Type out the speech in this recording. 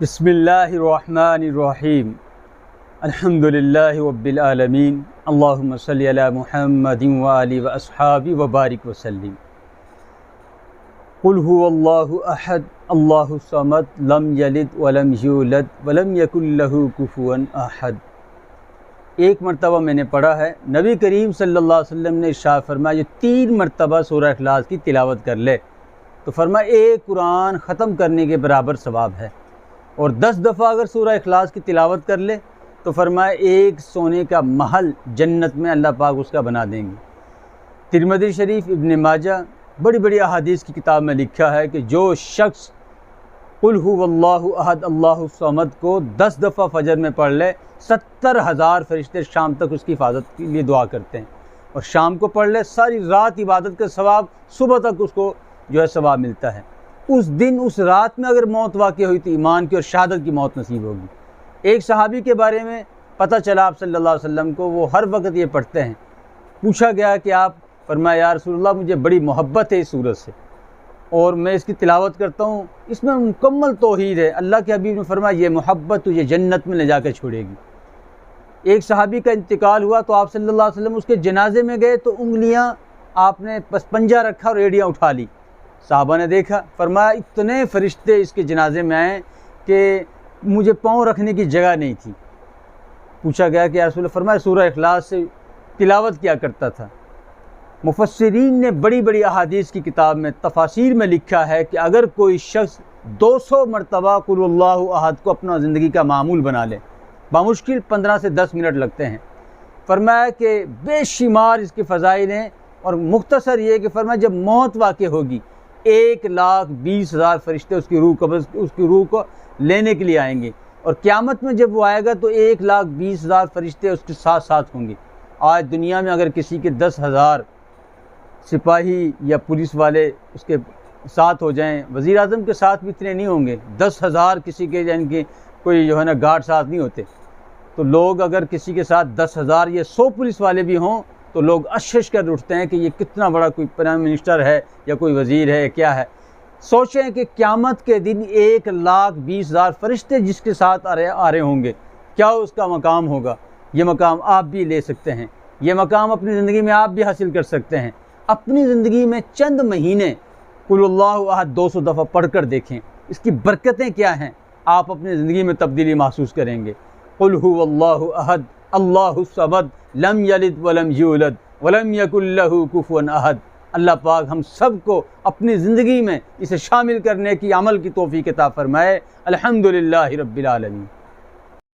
بسم اللہ الرحمن الرحیم الحمدللہ رب العالمین اللہم صلی علی محمد وآلہ واصحابہ وبارک وسلم۔ قل هو اللہ احد اللہ الصمد لم یلد ولم یولد ولم یکن لہ کفوا احد۔ ایک مرتبہ میں نے پڑھا ہے، نبی کریم صلی اللہ علیہ وسلم نے ارشاد فرمایا جو 3 مرتبہ سورہ اخلاص کی تلاوت کر لے تو فرمایا ایک قرآن ختم کرنے کے برابر ثواب ہے، اور 10 دفعہ اگر سورہ اخلاص کی تلاوت کر لے تو فرمایا ایک سونے کا محل جنت میں اللہ پاک اس کا بنا دیں گے۔ ترمذی شریف، ابن ماجہ، بڑی بڑی احادیث کی کتاب میں لکھا ہے کہ جو شخص قل هو اللہ احد اللہ الصمد کو 10 دفعہ فجر میں پڑھ لے 70,000 فرشتے شام تک اس کی حفاظت کے لیے دعا کرتے ہیں، اور شام کو پڑھ لے ساری رات عبادت کا ثواب، صبح تک اس کو جو ہے ثواب ملتا ہے۔ اس دن اس رات میں اگر موت واقع ہوئی تو ایمان کی اور شہادت کی موت نصیب ہوگی۔ ایک صحابی کے بارے میں پتہ چلا آپ صلی اللہ علیہ وسلم کو، وہ ہر وقت یہ پڑھتے ہیں۔ پوچھا گیا کہ آپ، فرمایا یا رسول اللہ مجھے بڑی محبت ہے اس سورت سے اور میں اس کی تلاوت کرتا ہوں، اس میں مکمل توحید ہے۔ اللہ کے حبیب نے فرمایا یہ محبت تجھے جنت میں لے جا کے چھوڑے گی۔ ایک صحابی کا انتقال ہوا تو آپ صلی اللہ علیہ وسلم اس کے جنازے میں گئے تو انگلیاں آپ نے پس پنجہ رکھا اور ایڑیاں اٹھا لی۔ صحابہ نے دیکھا، فرمایا اتنے فرشتے اس کے جنازے میں آئے کہ مجھے پاؤں رکھنے کی جگہ نہیں تھی۔ پوچھا گیا کہ یا رسول اللہ، فرمایا سورہ اخلاص سے تلاوت کیا کرتا تھا۔ مفسرین نے بڑی بڑی احادیث کی کتاب میں تفاسیر میں لکھا ہے کہ اگر کوئی شخص 200 مرتبہ قل اللہ احد کو اپنا زندگی کا معمول بنا لے، بامشکل 15 سے 10 منٹ لگتے ہیں۔ فرمایا کہ بے شمار اس کے فضائل ہیں، اور مختصر یہ کہ فرمایا جب موت واقع ہوگی 1,20,000 فرشتے اس کی روح کو لینے کے لیے آئیں گے، اور قیامت میں جب وہ آئے گا تو 1,20,000 فرشتے اس کے ساتھ ساتھ ہوں گے۔ آج دنیا میں اگر کسی کے 10,000 سپاہی یا پولیس والے اس کے ساتھ ہو جائیں، وزیر اعظم کے ساتھ بھی اتنے نہیں ہوں گے، 10,000 کسی کے یعنی کہ کوئی جو ہے نا گارڈ ساتھ نہیں ہوتے، تو لوگ اگر کسی کے ساتھ 10,000 یا 100 پولیس والے بھی ہوں تو لوگ اشش کر اٹھتے ہیں کہ یہ کتنا بڑا کوئی پرائم منسٹر ہے یا کوئی وزیر ہے، کیا ہے۔ سوچیں کہ قیامت کے دن 1,20,000 فرشتے جس کے ساتھ آ رہے ہوں گے، کیا اس کا مقام ہوگا۔ یہ مقام آپ بھی لے سکتے ہیں، یہ مقام اپنی زندگی میں آپ بھی حاصل کر سکتے ہیں۔ اپنی زندگی میں چند مہینے قل اللہ احد 200 دفعہ پڑھ کر دیکھیں، اس کی برکتیں کیا ہیں، آپ اپنی زندگی میں تبدیلی محسوس کریں گے۔ قل هو اللہ احد اللہ الصمد لم یلد ولم یولد ولم یکن لہ کفوا احد۔ اللہ پاک ہم سب کو اپنی زندگی میں اسے شامل کرنے کی عمل کی توفیق عطا فرمائے۔ الحمدللہ رب العالمین۔